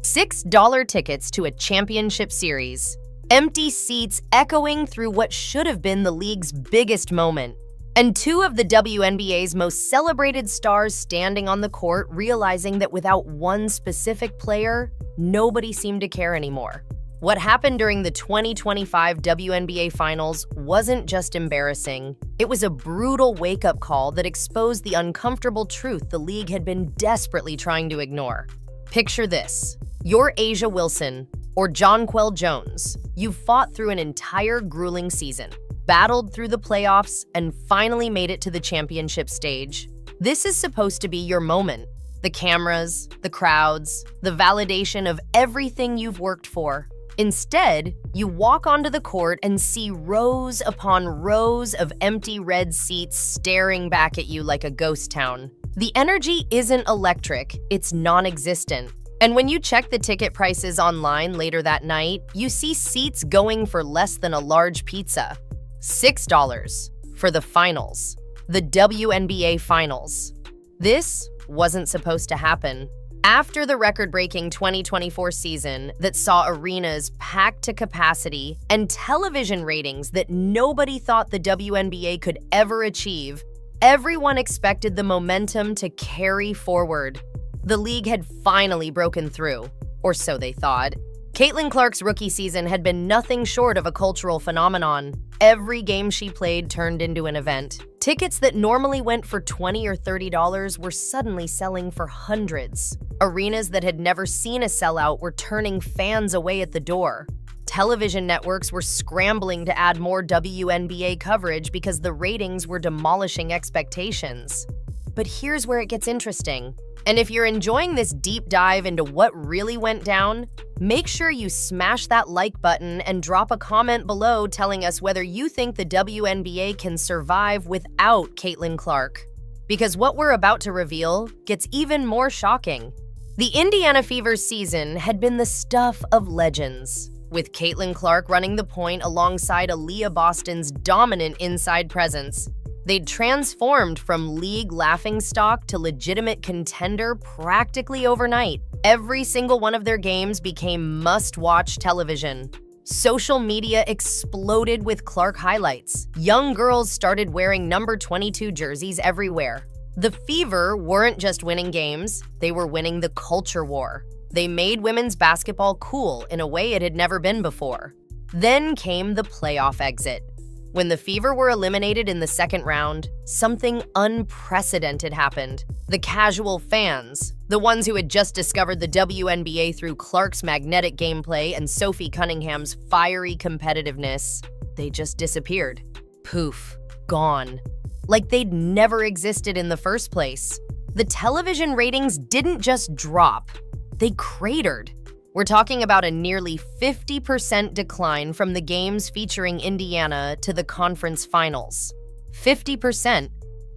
$6 tickets to a championship series. Empty seats echoing through what should have been the league's biggest moment. And two of the WNBA's most celebrated stars standing on the court, realizing that without one specific player, nobody seemed to care anymore. What happened during the 2025 WNBA Finals wasn't just embarrassing. It was a brutal wake-up call that exposed the uncomfortable truth the league had been desperately trying to ignore. Picture this. You're A'ja Wilson or Jonquel Jones. You've fought through an entire grueling season, battled through the playoffs, and finally made it to the championship stage. This is supposed to be your moment. The cameras, the crowds, the validation of everything you've worked for. Instead, you walk onto the court and see rows upon rows of empty red seats staring back at you like a ghost town. The energy isn't electric, it's non-existent. And when you check the ticket prices online later that night, you see seats going for less than a large pizza. $6 for the finals, the WNBA Finals. This wasn't supposed to happen. After the record-breaking 2024 season that saw arenas packed to capacity and television ratings that nobody thought the WNBA could ever achieve, everyone expected the momentum to carry forward. The league had finally broken through, or so they thought. Caitlin Clark's rookie season had been nothing short of a cultural phenomenon. Every game she played turned into an event. Tickets that normally went for $20 or $30 were suddenly selling for hundreds. Arenas that had never seen a sellout were turning fans away at the door. Television networks were scrambling to add more WNBA coverage because the ratings were demolishing expectations. But here's where it gets interesting. And if you're enjoying this deep dive into what really went down, make sure you smash that like button and drop a comment below telling us whether you think the WNBA can survive without Caitlin Clark. Because what we're about to reveal gets even more shocking. The Indiana Fever's season had been the stuff of legends, with Caitlin Clark running the point alongside Aliyah Boston's dominant inside presence. They'd transformed from league laughingstock to legitimate contender practically overnight. Every single one of their games became must-watch television. Social media exploded with Clark highlights. Young girls started wearing number 22 jerseys everywhere. The Fever weren't just winning games, they were winning the culture war. They made women's basketball cool in a way it had never been before. Then came the playoff exit. When the Fever were eliminated in the second round, something unprecedented happened. The casual fans, the ones who had just discovered the WNBA through Clark's magnetic gameplay and Sophie Cunningham's fiery competitiveness, they just disappeared. Poof, gone. Like they'd never existed in the first place. The television ratings didn't just drop, they cratered. We're talking about a nearly 50% decline from the games featuring Indiana to the conference finals. 50%.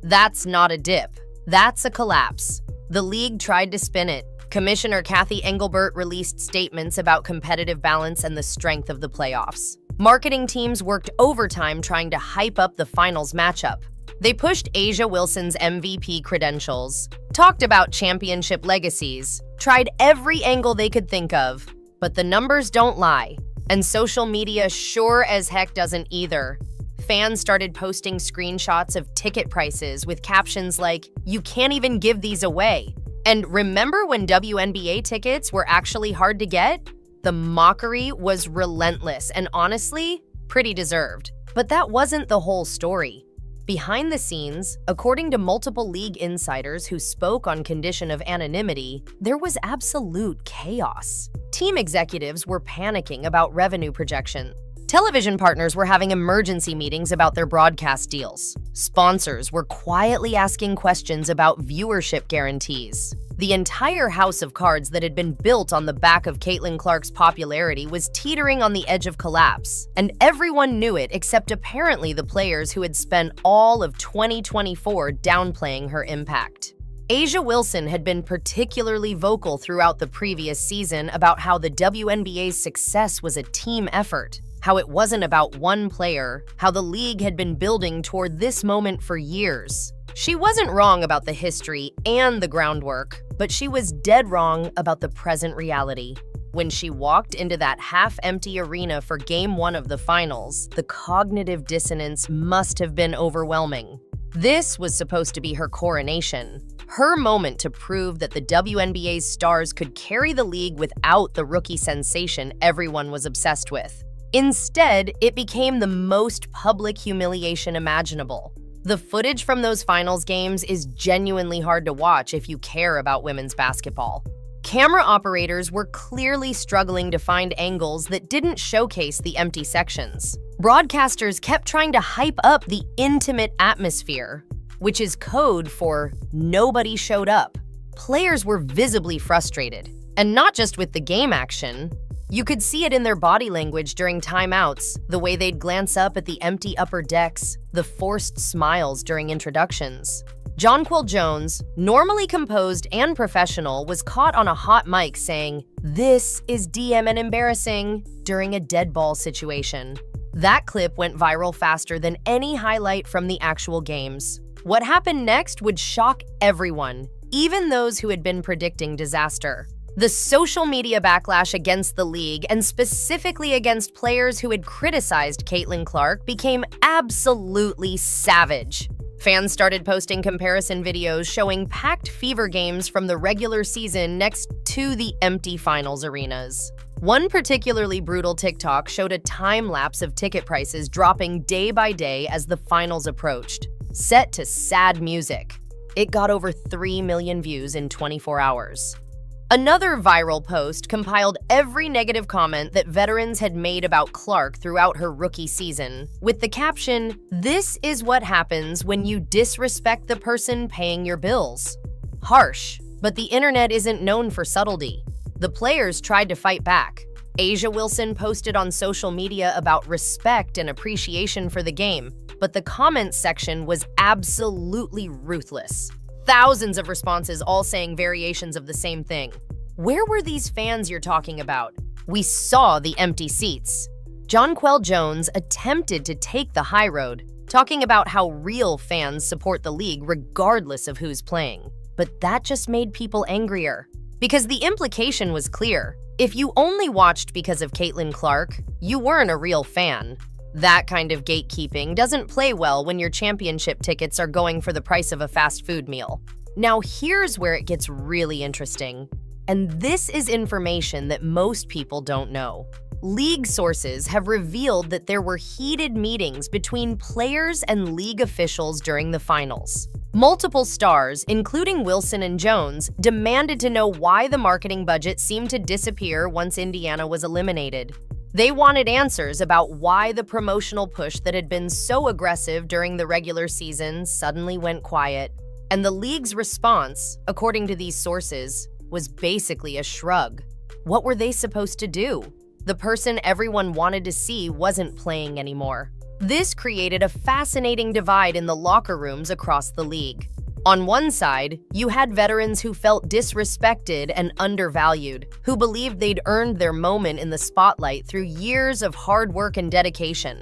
That's not a dip. That's a collapse. The league tried to spin it. Commissioner Cathy Engelbert released statements about competitive balance and the strength of the playoffs. Marketing teams worked overtime trying to hype up the finals matchup. They pushed A'ja Wilson's MVP credentials, talked about championship legacies, tried every angle they could think of, but the numbers don't lie. And social media sure as heck doesn't either. Fans started posting screenshots of ticket prices with captions like, "You can't even give these away." And remember when WNBA tickets were actually hard to get? The mockery was relentless and honestly, pretty deserved. But that wasn't the whole story. Behind the scenes, according to multiple league insiders who spoke on condition of anonymity, there was absolute chaos. Team executives were panicking about revenue projections. Television partners were having emergency meetings about their broadcast deals. Sponsors were quietly asking questions about viewership guarantees. The entire house of cards that had been built on the back of Caitlin Clark's popularity was teetering on the edge of collapse, and everyone knew it except apparently the players who had spent all of 2024 downplaying her impact. A'ja Wilson had been particularly vocal throughout the previous season about how the WNBA's success was a team effort, how it wasn't about one player, how the league had been building toward this moment for years. She wasn't wrong about the history and the groundwork, But she was dead wrong about the present reality. When she walked into that half-empty arena for Game 1 of the finals, the cognitive dissonance must have been overwhelming. This was supposed to be her coronation, her moment to prove that the WNBA's stars could carry the league without the rookie sensation everyone was obsessed with. Instead, it became the most public humiliation imaginable. The footage from those finals games is genuinely hard to watch if you care about women's basketball. Camera operators were clearly struggling to find angles that didn't showcase the empty sections. Broadcasters kept trying to hype up the intimate atmosphere, which is code for nobody showed up. Players were visibly frustrated, and not just with the game action. You could see it in their body language during timeouts, the way they'd glance up at the empty upper decks, the forced smiles during introductions. Jonquel Jones, normally composed and professional, was caught on a hot mic saying, "This is DM and embarrassing," during a dead ball situation. That clip went viral faster than any highlight from the actual games. What happened next would shock everyone, even those who had been predicting disaster. The social media backlash against the league, and specifically against players who had criticized Caitlin Clark, became absolutely savage. Fans started posting comparison videos showing packed Fever games from the regular season next to the empty finals arenas. One particularly brutal TikTok showed a time-lapse of ticket prices dropping day by day as the finals approached, set to sad music. It got over 3 million views in 24 hours. Another viral post compiled every negative comment that veterans had made about Clark throughout her rookie season, with the caption, "This is what happens when you disrespect the person paying your bills." Harsh, but the internet isn't known for subtlety. The players tried to fight back. A'ja Wilson posted on social media about respect and appreciation for the game, but the comments section was absolutely ruthless. Thousands of responses all saying variations of the same thing. Where were these fans you're talking about? We saw the empty seats. Jonquel Jones attempted to take the high road, talking about how real fans support the league regardless of who's playing. But that just made people angrier. Because the implication was clear. If you only watched because of Caitlin Clark, you weren't a real fan. That kind of gatekeeping doesn't play well when your championship tickets are going for the price of a fast food meal. Now here's where it gets really interesting. And this is information that most people don't know. League sources have revealed that there were heated meetings between players and league officials during the finals. Multiple stars, including Wilson and Jones, demanded to know why the marketing budget seemed to disappear once Indiana was eliminated. They wanted answers about why the promotional push that had been so aggressive during the regular season suddenly went quiet. And the league's response, according to these sources, was basically a shrug. What were they supposed to do? The person everyone wanted to see wasn't playing anymore. This created a fascinating divide in the locker rooms across the league. On one side, you had veterans who felt disrespected and undervalued, who believed they'd earned their moment in the spotlight through years of hard work and dedication.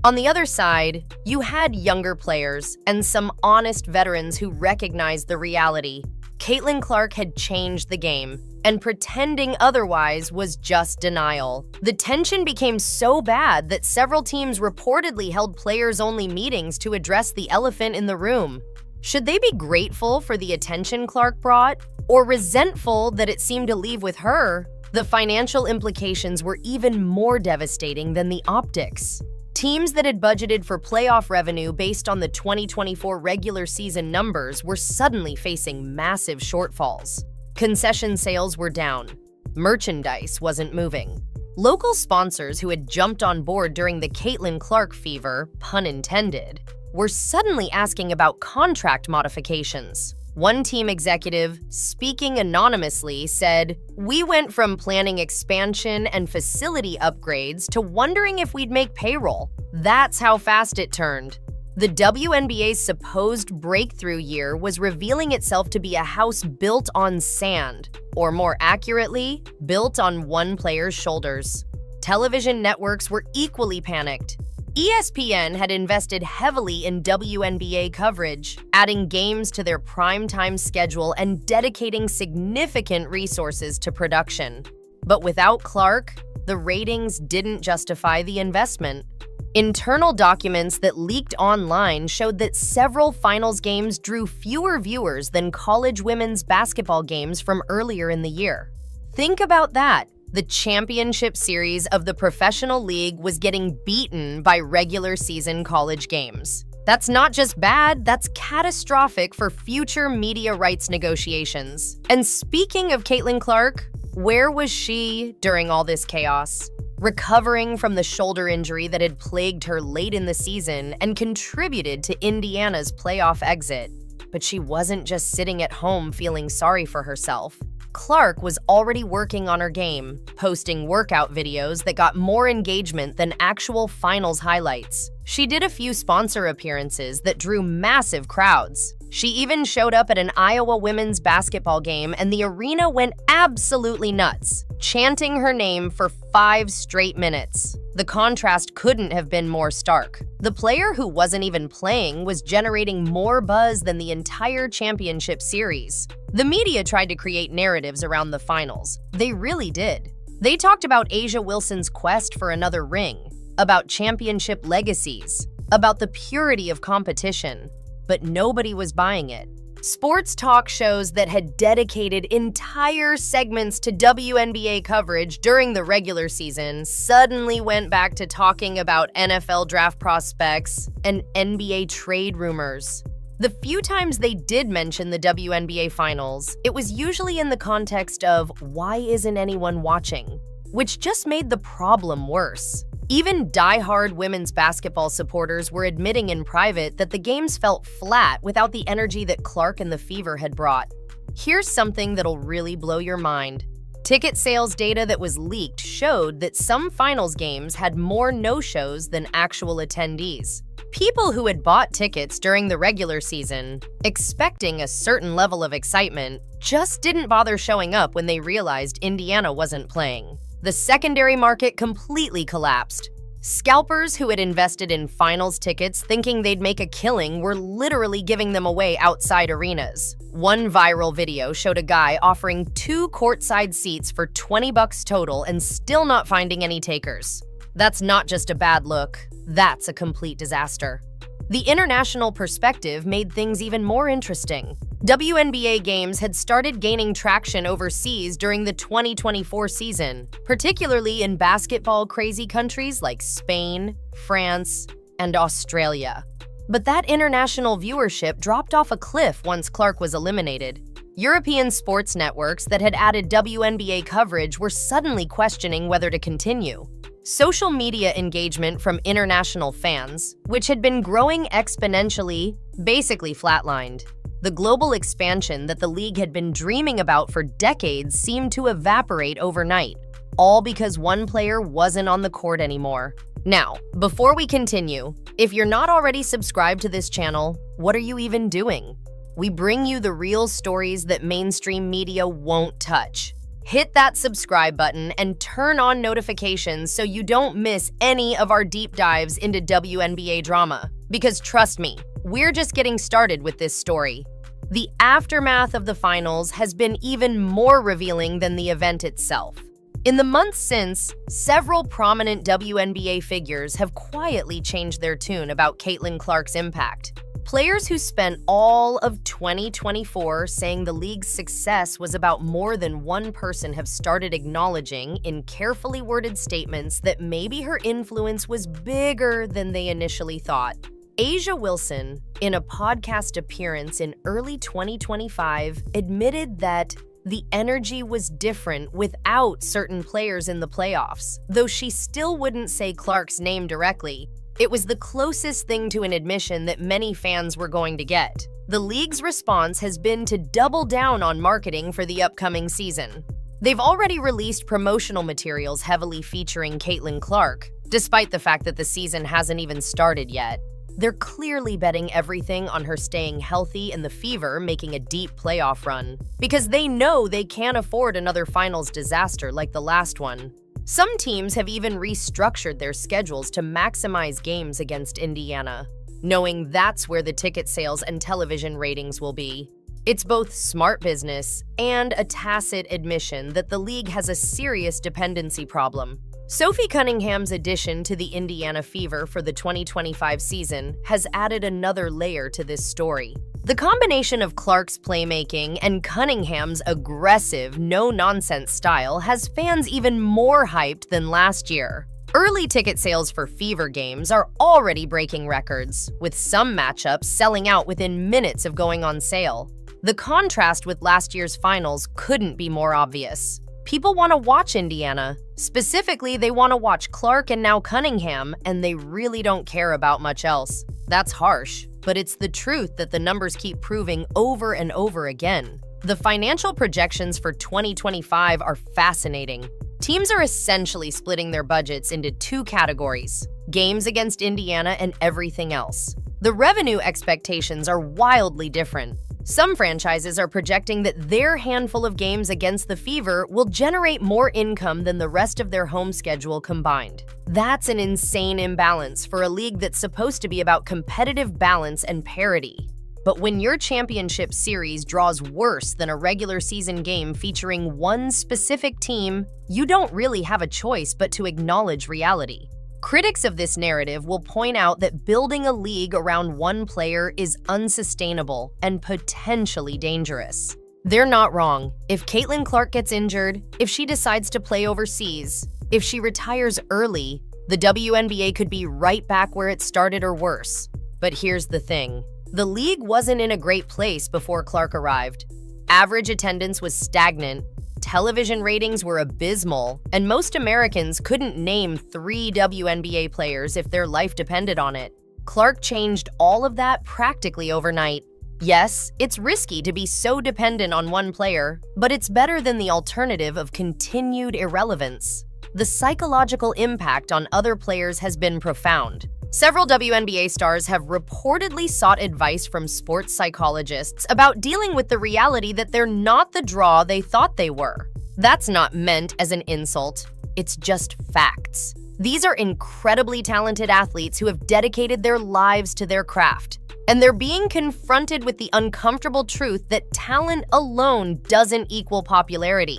On the other side, you had younger players and some honest veterans who recognized the reality. Caitlin Clark had changed the game, and pretending otherwise was just denial. The tension became so bad that several teams reportedly held players-only meetings to address the elephant in the room. Should they be grateful for the attention Clark brought, or resentful that it seemed to leave with her? The financial implications were even more devastating than the optics. Teams that had budgeted for playoff revenue based on the 2024 regular season numbers were suddenly facing massive shortfalls. Concession sales were down. Merchandise wasn't moving. Local sponsors who had jumped on board during the Caitlin Clark fever, pun intended, were suddenly asking about contract modifications. One team executive, speaking anonymously, said, "We went from planning expansion and facility upgrades to wondering if we'd make payroll. That's how fast it turned." The WNBA's supposed breakthrough year was revealing itself to be a house built on sand, or more accurately, built on one player's shoulders. Television networks were equally panicked. ESPN had invested heavily in WNBA coverage, adding games to their primetime schedule and dedicating significant resources to production. But without Clark, the ratings didn't justify the investment. Internal documents that leaked online showed that several finals games drew fewer viewers than college women's basketball games from earlier in the year. Think about that. The championship series of the professional league was getting beaten by regular season college games. That's not just bad, that's catastrophic for future media rights negotiations. And speaking of Caitlin Clark, where was she during all this chaos? Recovering from the shoulder injury that had plagued her late in the season and contributed to Indiana's playoff exit. But she wasn't just sitting at home feeling sorry for herself. Clark was already working on her game, posting workout videos that got more engagement than actual finals highlights. She did a few sponsor appearances that drew massive crowds. She even showed up at an Iowa women's basketball game and the arena went absolutely nuts, chanting her name for 5 straight minutes. The contrast couldn't have been more stark. The player who wasn't even playing was generating more buzz than the entire championship series. The media tried to create narratives around the finals. They really did. They talked about A'ja Wilson's quest for another ring, about championship legacies, about the purity of competition, but nobody was buying it. Sports talk shows that had dedicated entire segments to WNBA coverage during the regular season suddenly went back to talking about NFL draft prospects and NBA trade rumors. The few times they did mention the WNBA Finals, it was usually in the context of "why isn't anyone watching?" which just made the problem worse. Even die-hard women's basketball supporters were admitting in private that the games felt flat without the energy that Clark and the Fever had brought. Here's something that'll really blow your mind. Ticket sales data that was leaked showed that some finals games had more no-shows than actual attendees. People who had bought tickets during the regular season, expecting a certain level of excitement, just didn't bother showing up when they realized Indiana wasn't playing. The secondary market completely collapsed. Scalpers who had invested in finals tickets thinking they'd make a killing were literally giving them away outside arenas. One viral video showed a guy offering 2 courtside seats for $20 total and still not finding any takers. That's not just a bad look, that's a complete disaster. The international perspective made things even more interesting. WNBA games had started gaining traction overseas during the 2024 season, particularly in basketball-crazy countries like Spain, France, and Australia. But that international viewership dropped off a cliff once Clark was eliminated. European sports networks that had added WNBA coverage were suddenly questioning whether to continue. Social media engagement from international fans, which had been growing exponentially, basically flatlined. The global expansion that the league had been dreaming about for decades seemed to evaporate overnight, all because one player wasn't on the court anymore. Now, before we continue, if you're not already subscribed to this channel, what are you even doing? We bring you the real stories that mainstream media won't touch. Hit that subscribe button and turn on notifications so you don't miss any of our deep dives into WNBA drama. Because trust me, we're just getting started with this story. The aftermath of the finals has been even more revealing than the event itself. In the months since, several prominent WNBA figures have quietly changed their tune about Caitlin Clark's impact. Players who spent all of 2024 saying the league's success was about more than one person have started acknowledging in carefully worded statements that maybe her influence was bigger than they initially thought. A'ja Wilson, in a podcast appearance in early 2025, admitted that the energy was different without certain players in the playoffs, though she still wouldn't say Clark's name directly. It was the closest thing to an admission that many fans were going to get. The league's response has been to double down on marketing for the upcoming season. They've already released promotional materials heavily featuring Caitlin Clark, despite the fact that the season hasn't even started yet. They're clearly betting everything on her staying healthy and the Fever making a deep playoff run, because they know they can't afford another finals disaster like the last one. Some teams have even restructured their schedules to maximize games against Indiana, knowing that's where the ticket sales and television ratings will be. It's both smart business and a tacit admission that the league has a serious dependency problem. Sophie Cunningham's addition to the Indiana Fever for the 2025 season has added another layer to this story. The combination of Clark's playmaking and Cunningham's aggressive, no-nonsense style has fans even more hyped than last year. Early ticket sales for Fever games are already breaking records, with some matchups selling out within minutes of going on sale. The contrast with last year's finals couldn't be more obvious. People want to watch Indiana. Specifically, they want to watch Clark and now Cunningham, and they really don't care about much else. That's harsh, but it's the truth that the numbers keep proving over and over again. The financial projections for 2025 are fascinating. Teams are essentially splitting their budgets into two categories: games against Indiana and everything else. The revenue expectations are wildly different. Some franchises are projecting that their handful of games against the Fever will generate more income than the rest of their home schedule combined. That's an insane imbalance for a league that's supposed to be about competitive balance and parity. But when your championship series draws worse than a regular season game featuring one specific team, you don't really have a choice but to acknowledge reality. Critics of this narrative will point out that building a league around one player is unsustainable and potentially dangerous. They're not wrong. If Caitlin Clark gets injured, if she decides to play overseas, if she retires early, the WNBA could be right back where it started or worse. But here's the thing. The league wasn't in a great place before Clark arrived. Average attendance was stagnant, television ratings were abysmal, and most Americans couldn't name 3 WNBA players if their life depended on it. Clark changed all of that practically overnight. Yes, it's risky to be so dependent on one player, but it's better than the alternative of continued irrelevance. The psychological impact on other players has been profound. Several WNBA stars have reportedly sought advice from sports psychologists about dealing with the reality that they're not the draw they thought they were. That's not meant as an insult, it's just facts. These are incredibly talented athletes who have dedicated their lives to their craft, and they're being confronted with the uncomfortable truth that talent alone doesn't equal popularity.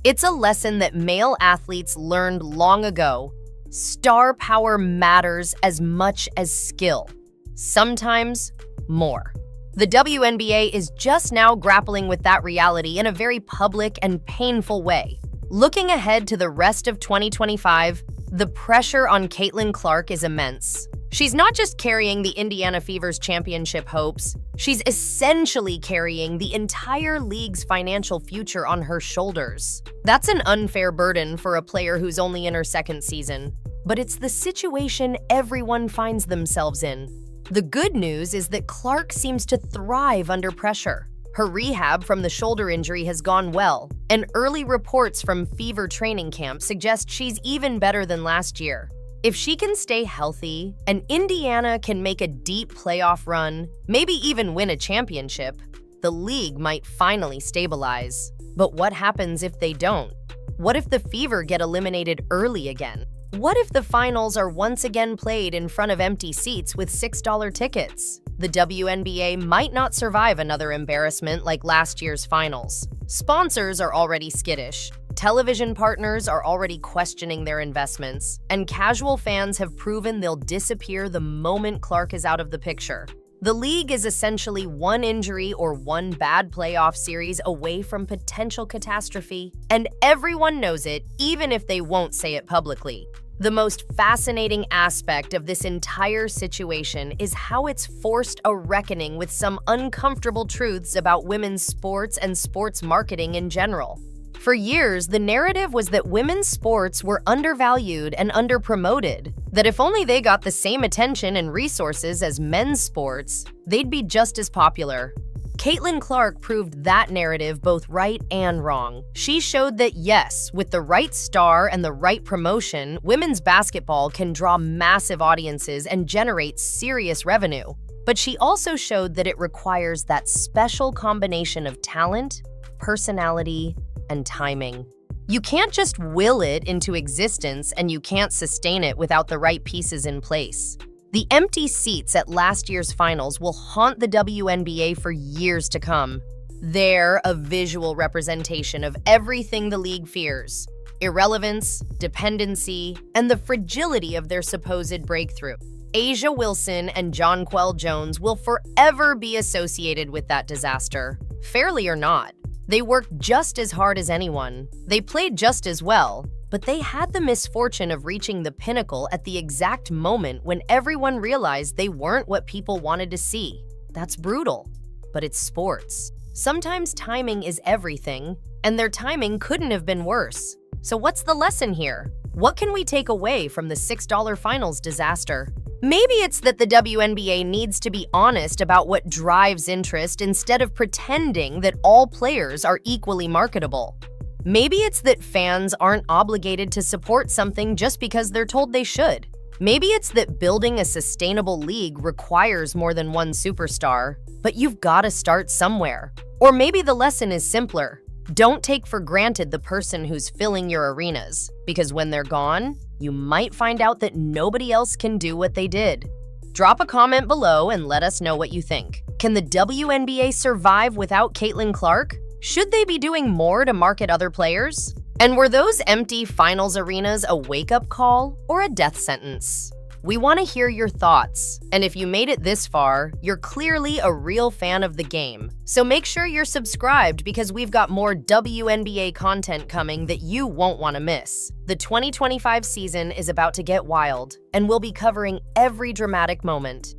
It's a lesson that male athletes learned long ago. Star power matters as much as skill, sometimes more. The WNBA is just now grappling with that reality in a very public and painful way. Looking ahead to the rest of 2025, the pressure on Caitlin Clark is immense. She's not just carrying the Indiana Fever's championship hopes, she's essentially carrying the entire league's financial future on her shoulders. That's an unfair burden for a player who's only in her second season, but it's the situation everyone finds themselves in. The good news is that Clark seems to thrive under pressure. Her rehab from the shoulder injury has gone well, and early reports from Fever training camp suggest she's even better than last year. If she can stay healthy and Indiana can make a deep playoff run, maybe even win a championship, the league might finally stabilize. But what happens if they don't? What if the Fever get eliminated early again? What if the finals are once again played in front of empty seats with $6 tickets? The WNBA might not survive another embarrassment like last year's finals. Sponsors are already skittish. Television partners are already questioning their investments, and casual fans have proven they'll disappear the moment Clark is out of the picture. The league is essentially one injury or one bad playoff series away from potential catastrophe, and everyone knows it, even if they won't say it publicly. The most fascinating aspect of this entire situation is how it's forced a reckoning with some uncomfortable truths about women's sports and sports marketing in general. For years, the narrative was that women's sports were undervalued and underpromoted, that if only they got the same attention and resources as men's sports, they'd be just as popular. Caitlin Clark proved that narrative both right and wrong. She showed that yes, with the right star and the right promotion, women's basketball can draw massive audiences and generate serious revenue. But she also showed that it requires that special combination of talent, personality, and timing. You can't just will it into existence, and you can't sustain it without the right pieces in place. The empty seats at last year's finals will haunt the WNBA for years to come. They're a visual representation of everything the league fears: irrelevance, dependency, and the fragility of their supposed breakthrough. Aliyah Wilson and Jonquel Jones will forever be associated with that disaster. Fairly or not, they worked just as hard as anyone. They played just as well, but they had the misfortune of reaching the pinnacle at the exact moment when everyone realized they weren't what people wanted to see. That's brutal, but it's sports. Sometimes timing is everything, and their timing couldn't have been worse. So what's the lesson here? What can we take away from the $6 finals disaster? Maybe it's that the WNBA needs to be honest about what drives interest instead of pretending that all players are equally marketable. Maybe it's that fans aren't obligated to support something just because they're told they should. Maybe it's that building a sustainable league requires more than one superstar, but you've got to start somewhere. Or maybe the lesson is simpler. Don't take for granted the person who's filling your arenas, because when they're gone, you might find out that nobody else can do what they did. Drop a comment below and let us know what you think. Can the WNBA survive without Caitlin Clark? Should they be doing more to market other players? And were those empty finals arenas a wake-up call or a death sentence? We want to hear your thoughts, and if you made it this far, you're clearly a real fan of the game. So make sure you're subscribed, because we've got more WNBA content coming that you won't want to miss. The 2025 season is about to get wild, and we'll be covering every dramatic moment.